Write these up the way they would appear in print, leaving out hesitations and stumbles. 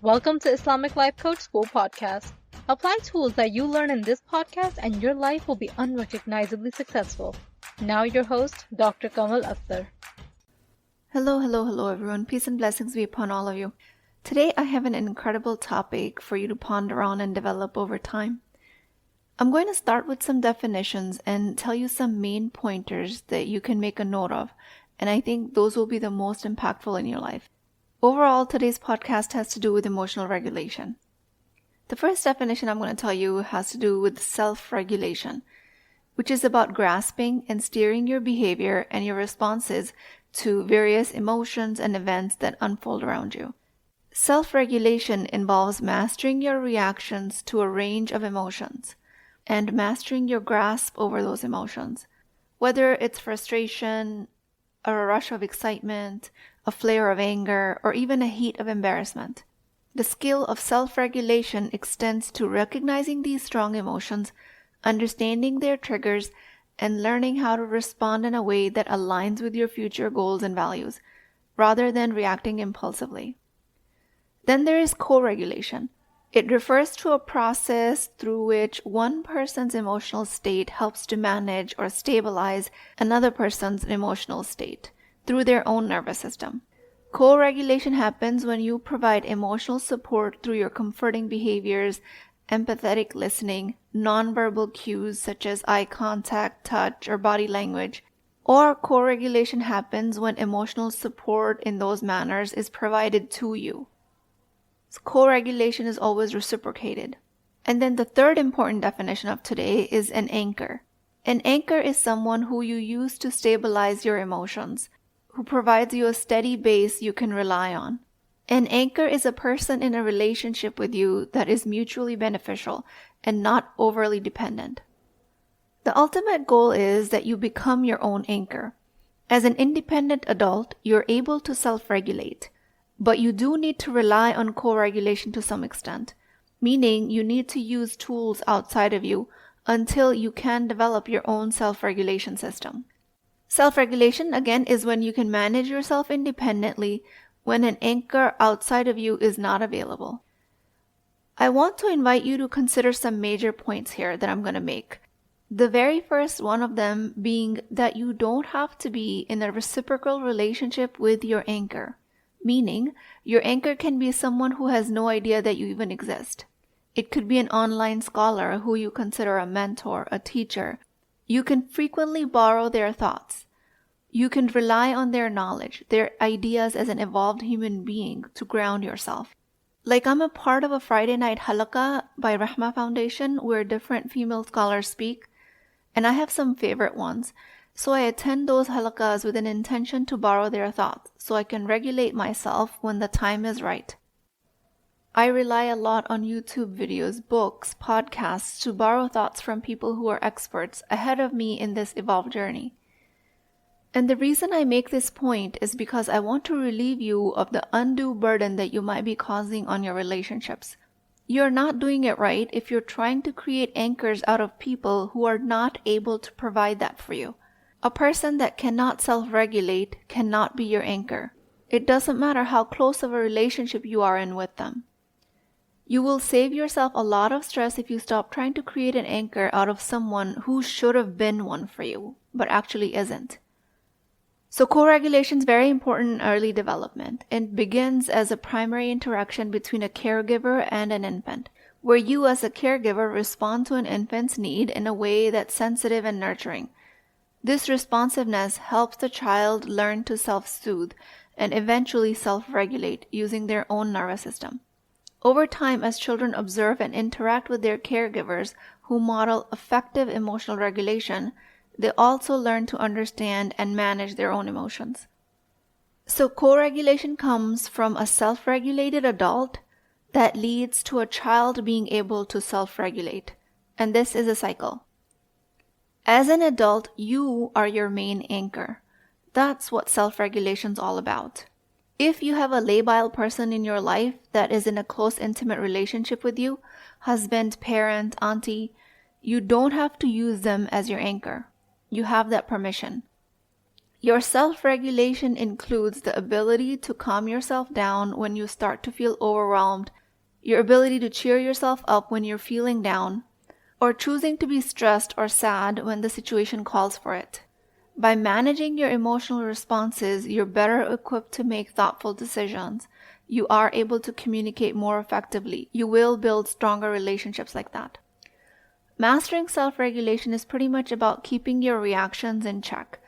Welcome to Islamic Life Coach School podcast. Apply tools that you learn in this podcast and your life will be unrecognizably successful. Now your host, Dr. Kamal Akhtar. Hello everyone. Peace and blessings be upon all of you. Today I have an incredible topic for you to ponder on and develop over time. I'm going to start with some definitions and tell you some main pointers that you can make a note of, and I think those will be the most impactful in your life. Overall, today's podcast has to do with emotional regulation. The first definition I'm going to tell you has to do with self-regulation, which is about grasping and steering your behavior and your responses to various emotions and events that unfold around you. Self-regulation involves mastering your reactions to a range of emotions and mastering your grasp over those emotions, whether it's frustration, a rush of excitement, a flare of anger, or even a heat of embarrassment. The skill of self-regulation extends to recognizing these strong emotions, understanding their triggers, and learning how to respond in a way that aligns with your future goals and values, rather than reacting impulsively. Then there is co-regulation. It refers to a process through which one person's emotional state helps to manage or stabilize another person's emotional state through their own nervous system. Co-regulation happens when you provide emotional support through your comforting behaviors, empathetic listening, nonverbal cues such as eye contact, touch, or body language. Or co-regulation happens when emotional support in those manners is provided to you. So co-regulation is always reciprocated. And then the third important definition of today is an anchor. An anchor is someone who you use to stabilize your emotions, who provides you a steady base you can rely on. An anchor is a person in a relationship with you that is mutually beneficial and not overly dependent. The ultimate goal is that you become your own anchor. As an independent adult, you're able to self-regulate, but you do need to rely on co-regulation to some extent, meaning you need to use tools outside of you until you can develop your own self-regulation system. Self-regulation, again, is when you can manage yourself independently when an anchor outside of you is not available. I want to invite you to consider some major points here that I'm going to make. The very first one of them being that you don't have to be in a reciprocal relationship with your anchor, meaning your anchor can be someone who has no idea that you even exist. It could be an online scholar who you consider a mentor, a teacher. You can frequently borrow their thoughts. You can rely on their knowledge, their ideas as an evolved human being to ground yourself. Like I'm a part of a Friday night halaqah by Rahma Foundation where different female scholars speak, and I have some favorite ones. So I attend those halaqahs with an intention to borrow their thoughts so I can regulate myself when the time is right. I rely a lot on YouTube videos, books, podcasts to borrow thoughts from people who are experts ahead of me in this evolved journey. And the reason I make this point is because I want to relieve you of the undue burden that you might be causing on your relationships. You're not doing it right if you're trying to create anchors out of people who are not able to provide that for you. A person that cannot self-regulate cannot be your anchor. It doesn't matter how close of a relationship you are in with them. You will save yourself a lot of stress if you stop trying to create an anchor out of someone who should have been one for you, but actually isn't. So co-regulation is very important in early development. It begins as a primary interaction between a caregiver and an infant, where you as a caregiver respond to an infant's need in a way that's sensitive and nurturing. This responsiveness helps the child learn to self-soothe and eventually self-regulate using their own nervous system. Over time, as children observe and interact with their caregivers who model effective emotional regulation, they also learn to understand and manage their own emotions. So co-regulation comes from a self-regulated adult that leads to a child being able to self-regulate. And this is a cycle. As an adult, you are your main anchor. That's what self-regulation is all about. If you have a labile person in your life that is in a close, intimate relationship with you, husband, parent, auntie, you don't have to use them as your anchor. You have that permission. Your self-regulation includes the ability to calm yourself down when you start to feel overwhelmed, your ability to cheer yourself up when you're feeling down, or choosing to be stressed or sad when the situation calls for it. By managing your emotional responses, you're better equipped to make thoughtful decisions. You are able to communicate more effectively. You will build stronger relationships like that. Mastering self-regulation is pretty much about keeping your reactions in check.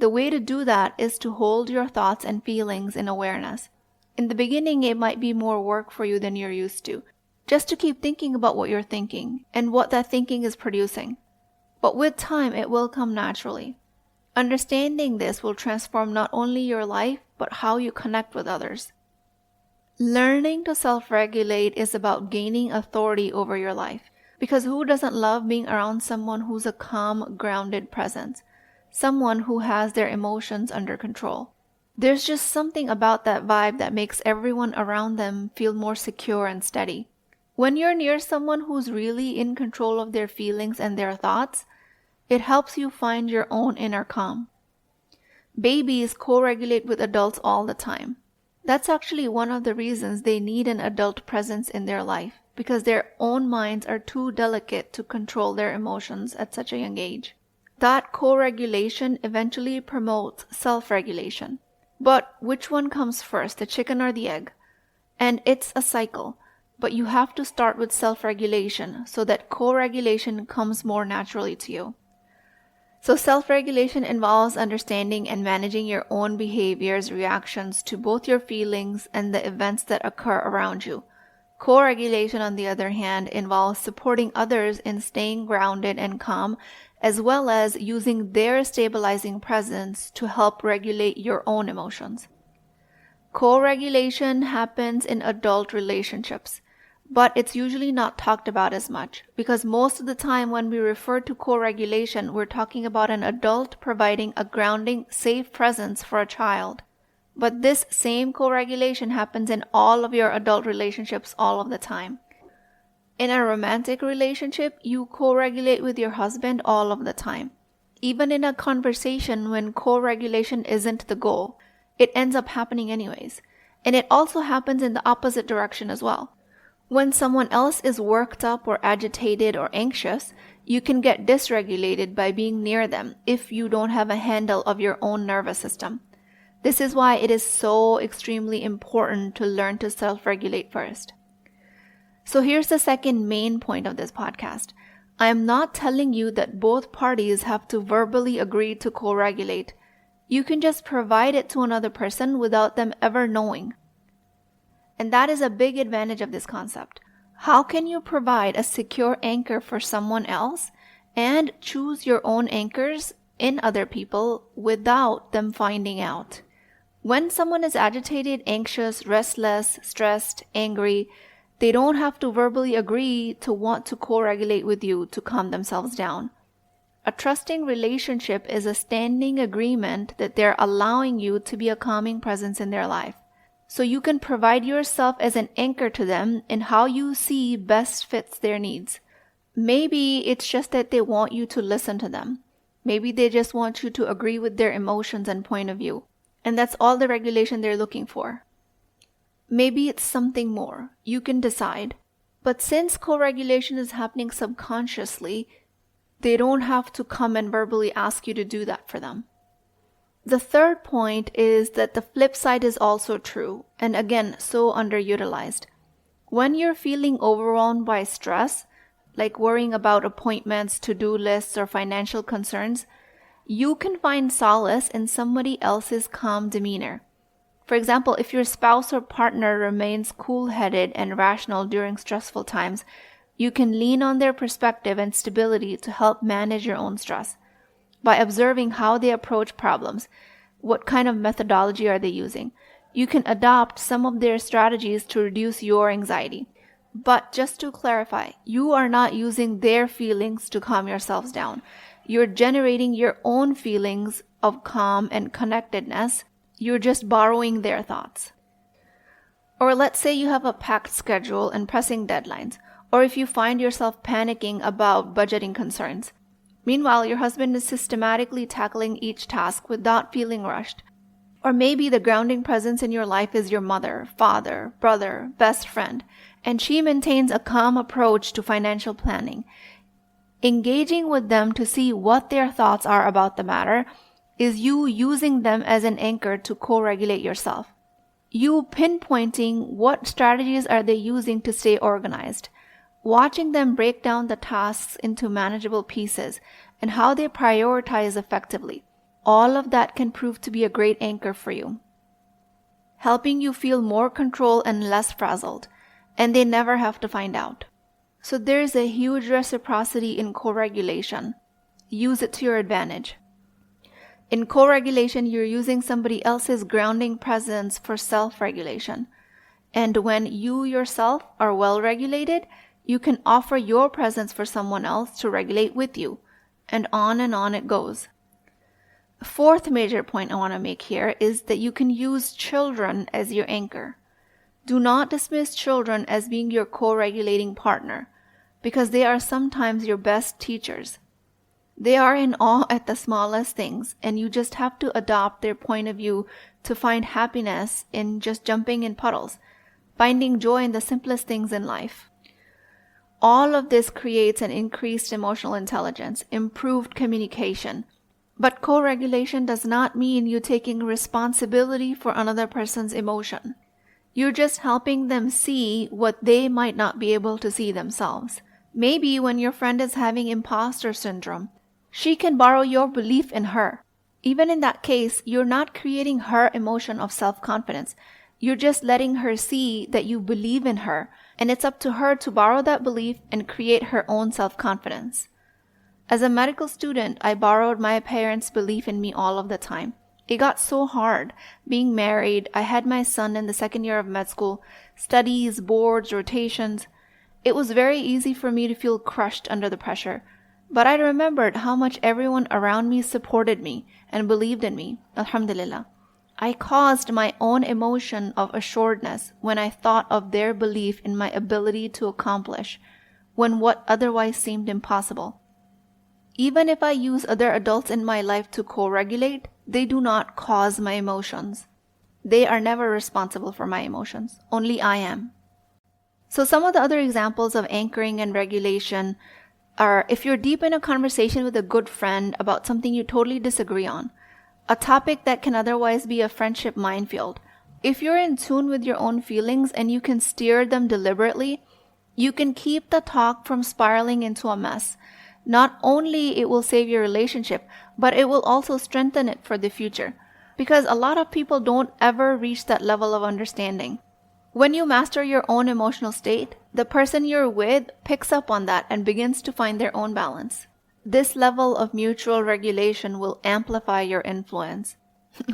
The way to do that is to hold your thoughts and feelings in awareness. In the beginning, it might be more work for you than you're used to, just to keep thinking about what you're thinking and what that thinking is producing. But with time, it will come naturally. Understanding this will transform not only your life, but how you connect with others. Learning to self-regulate is about gaining authority over your life, because who doesn't love being around someone who's a calm, grounded presence? Someone who has their emotions under control. There's just something about that vibe that makes everyone around them feel more secure and steady. When you're near someone who's really in control of their feelings and their thoughts, it helps you find your own inner calm. Babies co-regulate with adults all the time. That's actually one of the reasons they need an adult presence in their life, because their own minds are too delicate to control their emotions at such a young age. That co-regulation eventually promotes self-regulation. But which one comes first, the chicken or the egg? And it's a cycle, but you have to start with self-regulation so that co-regulation comes more naturally to you. So self-regulation involves understanding and managing your own behaviors, reactions to both your feelings and the events that occur around you. Co-regulation, on the other hand, involves supporting others in staying grounded and calm, as well as using their stabilizing presence to help regulate your own emotions. Co-regulation happens in adult relationships, but it's usually not talked about as much, because most of the time when we refer to co-regulation, we're talking about an adult providing a grounding, safe presence for a child. But this same co-regulation happens in all of your adult relationships all of the time. In a romantic relationship, you co-regulate with your husband all of the time. Even in a conversation when co-regulation isn't the goal, it ends up happening anyways. And it also happens in the opposite direction as well. When someone else is worked up or agitated or anxious, you can get dysregulated by being near them if you don't have a handle of your own nervous system. This is why it is so extremely important to learn to self-regulate first. So here's the second main point of this podcast. I am not telling you that both parties have to verbally agree to co-regulate. You can just provide it to another person without them ever knowing. And that is a big advantage of this concept. How can you provide a secure anchor for someone else and choose your own anchors in other people without them finding out? When someone is agitated, anxious, restless, stressed, angry, they don't have to verbally agree to want to co-regulate with you to calm themselves down. A trusting relationship is a standing agreement that they're allowing you to be a calming presence in their life. So you can provide yourself as an anchor to them in how you see best fits their needs. Maybe it's just that they want you to listen to them. Maybe they just want you to agree with their emotions and point of view. And that's all the regulation they're looking for. Maybe it's something more. You can decide. But since co-regulation is happening subconsciously, they don't have to come and verbally ask you to do that for them. The third point is that the flip side is also true, and again, so underutilized. When you're feeling overwhelmed by stress, like worrying about appointments, to-do lists, or financial concerns, you can find solace in somebody else's calm demeanor. For example, if your spouse or partner remains cool-headed and rational during stressful times, you can lean on their perspective and stability to help manage your own stress. By observing how they approach problems, what kind of methodology are they using, you can adopt some of their strategies to reduce your anxiety. But just to clarify, you are not using their feelings to calm yourselves down. You're generating your own feelings of calm and connectedness. You're just borrowing their thoughts. Or let's say you have a packed schedule and pressing deadlines, or if you find yourself panicking about budgeting concerns. Meanwhile, your husband is systematically tackling each task without feeling rushed. Or maybe the grounding presence in your life is your mother, father, brother, best friend, and she maintains a calm approach to financial planning. Engaging with them to see what their thoughts are about the matter is you using them as an anchor to co-regulate yourself. You pinpointing what strategies are they using to stay organized, watching them break down the tasks into manageable pieces, and how they prioritize effectively. All of that can prove to be a great anchor for you, helping you feel more control and less frazzled, and they never have to find out. So there's a huge reciprocity in co-regulation. Use it to your advantage. In co-regulation, you're using somebody else's grounding presence for self-regulation. And when you yourself are well-regulated, you can offer your presence for someone else to regulate with you. And on it goes. A fourth major point I want to make here is that you can use children as your anchor. Do not dismiss children as being your co-regulating partner, because they are sometimes your best teachers. They are in awe at the smallest things, and you just have to adopt their point of view to find happiness in just jumping in puddles, finding joy in the simplest things in life. All of this creates an increased emotional intelligence, improved communication. But co-regulation does not mean you taking responsibility for another person's emotion. You're just helping them see what they might not be able to see themselves. Maybe when your friend is having imposter syndrome, she can borrow your belief in her. Even in that case, you're not creating her emotion of self-confidence. You're just letting her see that you believe in her, and it's up to her to borrow that belief and create her own self-confidence. As a medical student, I borrowed my parents' belief in me all of the time. It got so hard. Being married, I had my son in the second year of med school, studies, boards, rotations. It was very easy for me to feel crushed under the pressure. But I remembered how much everyone around me supported me and believed in me. Alhamdulillah. I caused my own emotion of assuredness when I thought of their belief in my ability to accomplish, when what otherwise seemed impossible. Even if I use other adults in my life to co-regulate, they do not cause my emotions. They are never responsible for my emotions. Only I am. So some of the other examples of anchoring and regulation are if you're deep in a conversation with a good friend about something you totally disagree on, a topic that can otherwise be a friendship minefield. If you're in tune with your own feelings and you can steer them deliberately, you can keep the talk from spiraling into a mess. Not only it will save your relationship, but it will also strengthen it for the future. Because a lot of people don't ever reach that level of understanding. When you master your own emotional state, the person you're with picks up on that and begins to find their own balance. This level of mutual regulation will amplify your influence.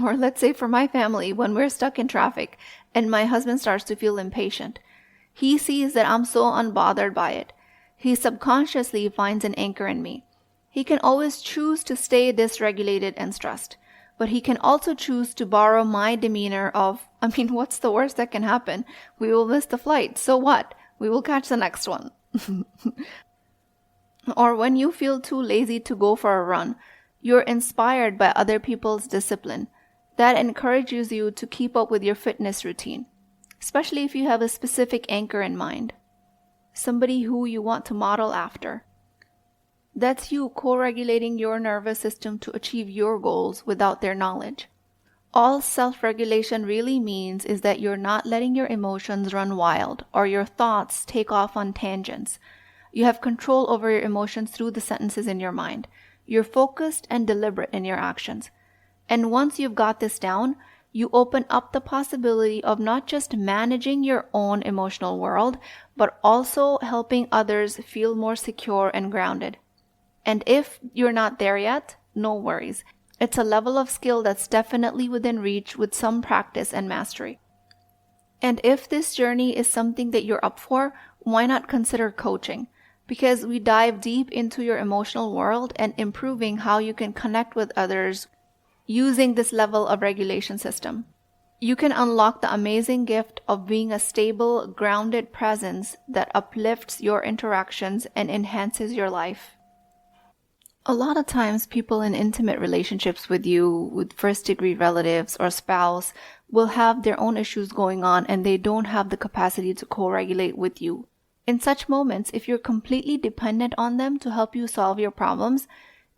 Or let's say for my family, when we're stuck in traffic and my husband starts to feel impatient, he sees that I'm so unbothered by it. He subconsciously finds an anchor in me. He can always choose to stay dysregulated and stressed, but he can also choose to borrow my demeanor of, what's the worst that can happen? We will miss the flight. So what? We will catch the next one. Or when you feel too lazy to go for a run, you're inspired by other people's discipline. That encourages you to keep up with your fitness routine, especially if you have a specific anchor in mind. Somebody who you want to model after. That's you co-regulating your nervous system to achieve your goals without their knowledge. All self-regulation really means is that you're not letting your emotions run wild or your thoughts take off on tangents. You have control over your emotions through the sentences in your mind. You're focused and deliberate in your actions. And once you've got this down, you open up the possibility of not just managing your own emotional world, but also helping others feel more secure and grounded. And if you're not there yet, no worries. It's a level of skill that's definitely within reach with some practice and mastery. And if this journey is something that you're up for, why not consider coaching? Because we dive deep into your emotional world and improving how you can connect with others using this level of regulation system. You can unlock the amazing gift of being a stable, grounded presence that uplifts your interactions and enhances your life. A lot of times people in intimate relationships with you, with first-degree relatives or spouse, will have their own issues going on and they don't have the capacity to co-regulate with you. In such moments, if you're completely dependent on them to help you solve your problems,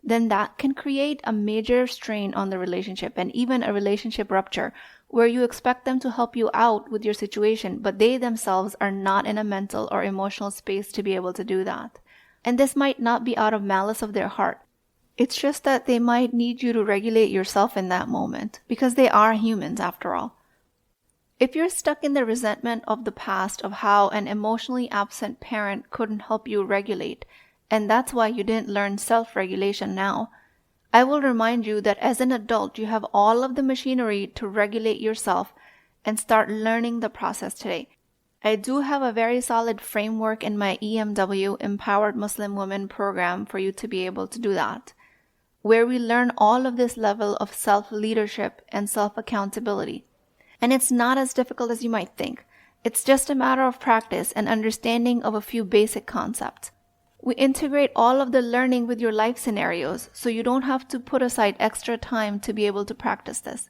then that can create a major strain on the relationship and even a relationship rupture where you expect them to help you out with your situation, but they themselves are not in a mental or emotional space to be able to do that. And this might not be out of malice of their heart. It's just that they might need you to regulate yourself in that moment because they are humans after all. If you're stuck in the resentment of the past of how an emotionally absent parent couldn't help you regulate, and that's why you didn't learn self-regulation now, I will remind you that as an adult, you have all of the machinery to regulate yourself and start learning the process today. I do have a very solid framework in my EMW, Empowered Muslim Women program for you to be able to do that, where we learn all of this level of self-leadership and self-accountability. And it's not as difficult as you might think. It's just a matter of practice and understanding of a few basic concepts. We integrate all of the learning with your life scenarios so you don't have to put aside extra time to be able to practice this.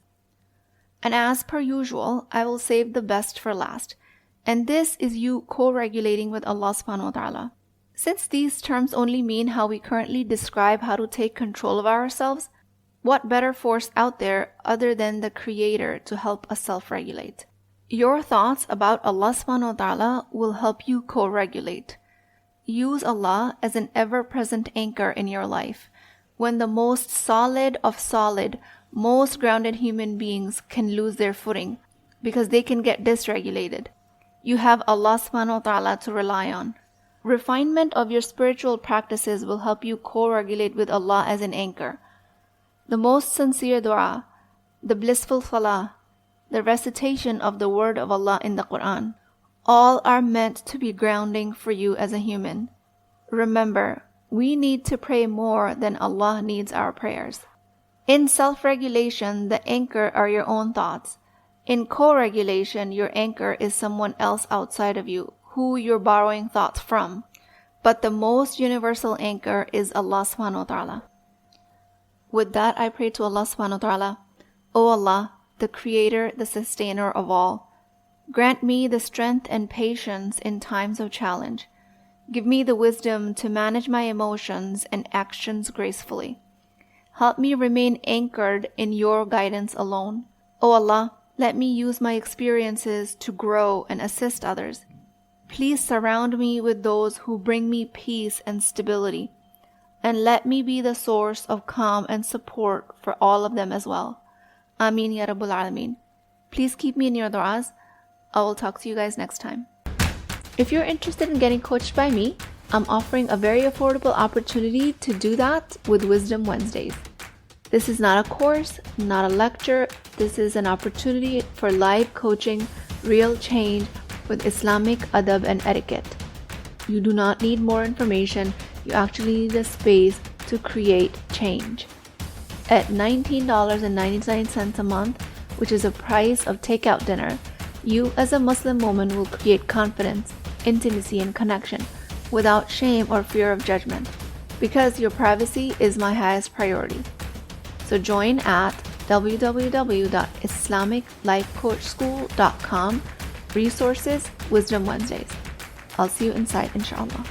And as per usual, I will save the best for last. And this is you co-regulating with Allah subhanahu wa ta'ala. Since these terms only mean how we currently describe how to take control of ourselves, what better force out there other than the Creator to help us self-regulate? Your thoughts about Allah subhanahu wa ta'ala will help you co-regulate. Use Allah as an ever-present anchor in your life. When the most solid of solid, most grounded human beings can lose their footing because they can get dysregulated, you have Allah subhanahu wa ta'ala to rely on. Refinement of your spiritual practices will help you co-regulate with Allah as an anchor. The most sincere dua, the blissful salah, the recitation of the word of Allah in the Quran, all are meant to be grounding for you as a human. Remember, we need to pray more than Allah needs our prayers. In self-regulation, the anchor are your own thoughts. In co-regulation, your anchor is someone else outside of you, who you're borrowing thoughts from. But the most universal anchor is Allah subhanahu wa ta'ala. With that, I pray to Allah subhanahu wa ta'ala, O Allah, the Creator, the Sustainer of all, grant me the strength and patience in times of challenge. Give me the wisdom to manage my emotions and actions gracefully. Help me remain anchored in your guidance alone. O Allah, let me use my experiences to grow and assist others. Please surround me with those who bring me peace and stability, and let me be the source of calm and support for all of them as well. Ameen Ya Rabbul Alameen. Please keep me in your du'as. I will talk to you guys next time. If you're interested in getting coached by me, I'm offering a very affordable opportunity to do that with Wisdom Wednesdays. This is not a course, not a lecture. This is an opportunity for live coaching, real change with Islamic adab and etiquette. You do not need more information. You actually need a space to create change. At $19.99 a month, which is a price of takeout dinner, you as a Muslim woman will create confidence, intimacy, and connection without shame or fear of judgment, because your privacy is my highest priority. So join at www.islamiclifecoachschool.com, resources, Wisdom Wednesdays. I'll see you inside, inshallah.